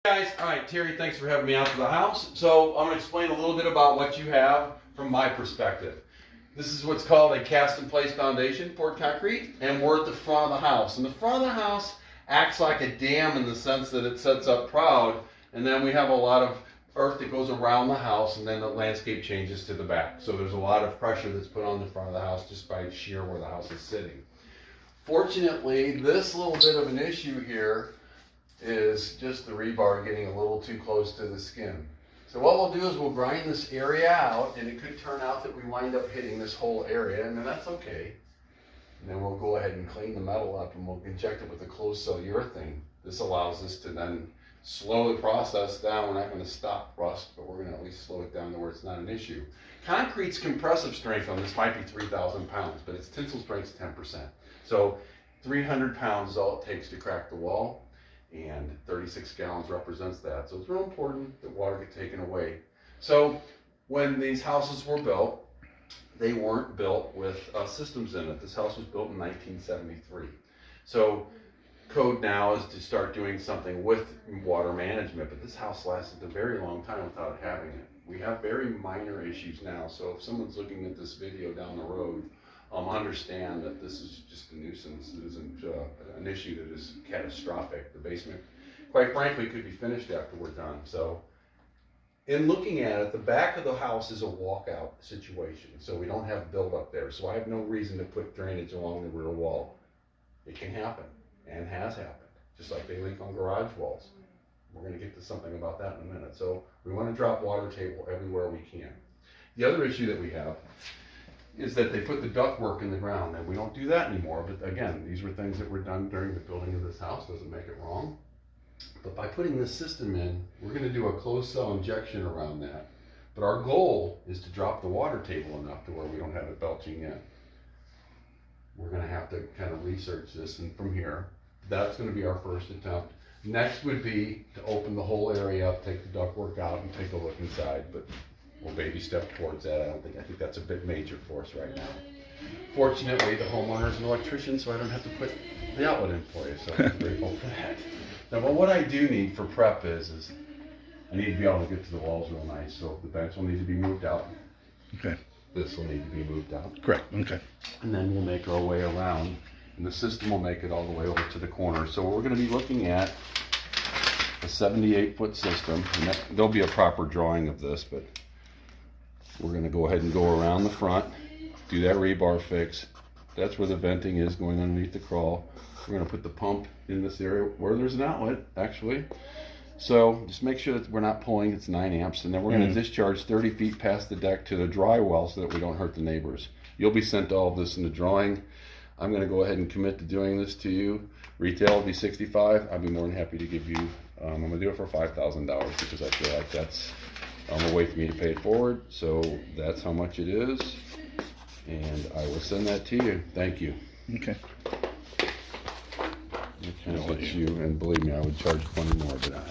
Guys, all right, Terry, thanks for having me out to the house. So I'm going to explain a little bit about what you have from my perspective. This is what's called a cast-in-place foundation, poured concrete, and we're at the front of the house. And the front of the house acts like a dam in the sense that it sets up proud, and then we have a lot of earth that goes around the house, and then the landscape changes to the back. So there's a lot of pressure that's put on the front of the house just by sheer where the house is sitting. Fortunately, this little bit of an issue here is just the rebar getting a little too close to the skin. So what we'll do is we'll grind this area out, and it could turn out that we wind up hitting this whole area, and then that's okay. And then we'll go ahead and clean the metal up, and we'll inject it with a closed cell urethane. This allows us to then slow the process down. We're not going to stop rust, but we're going to at least slow it down to where it's not an issue. Concrete's compressive strength on this might be 3,000 pounds, but its tensile strength is 10%. So 300 pounds is all it takes to crack the wall, and 36 gallons represents that. So it's real important that water get taken away. So when these houses were built, they weren't built with systems in it. This house was built in 1973. So code now is to start doing something with water management, but this house lasted a very long time without having it. We have very minor issues now, so if someone's looking at this video down the road, understand that this is just a nuisance. It isn't an issue that is catastrophic. The basement, quite frankly, could be finished after we're done. So in looking at it, the back of the house is a walkout situation, so we don't have buildup there. So I have no reason to put drainage along the rear wall. It can happen, and has happened, just like they leak on garage walls. We're going to get to something about that in a minute. So we want to drop water table everywhere we can. The other issue that we have is that they put the ductwork in the ground, and we don't do that anymore. But again, these were things that were done during the building of this house. Doesn't make it wrong. But by putting this system in, we're going to do a closed cell injection around that. But our goal is to drop the water table enough to where we don't have it belching in. We're going to have to kind of research this, and from here, that's going to be our first attempt. Next would be to open the whole area up, take the ductwork out, and take a look inside. But we'll baby step towards that. I think that's a bit major for us right now. Fortunately, the homeowner is an electrician, so I don't have to put the outlet in for you, so I'm grateful for that. Now, but what I do need for prep is I need to be able to get to the walls real nice, so the bench will need to be moved out. Okay. This will need to be moved out. Correct. Okay. And then we'll make our way around, and the system will make it all the way over to the corner. So we're going to be looking at a 78-foot system, and there'll be a proper drawing of this, but we're going to go ahead and go around the front, do that rebar fix. That's where the venting is, going underneath the crawl. We're going to put the pump in this area where there's an outlet, actually. So just make sure that we're not pulling, it's 9 amps, and then we're going to discharge 30 feet past the deck to the dry well so that we don't hurt the neighbors. You'll be sent all of this in the drawing. I'm going to go ahead and commit to doing this to you. Retail will be $65. I'd be more than happy to give you, I'm going to do it for $5,000 because I feel like that's a way for me to pay it forward. So that's how much it is, and I will send that to you. Thank you. Okay. It kind of hits you, and believe me, I would charge plenty more, but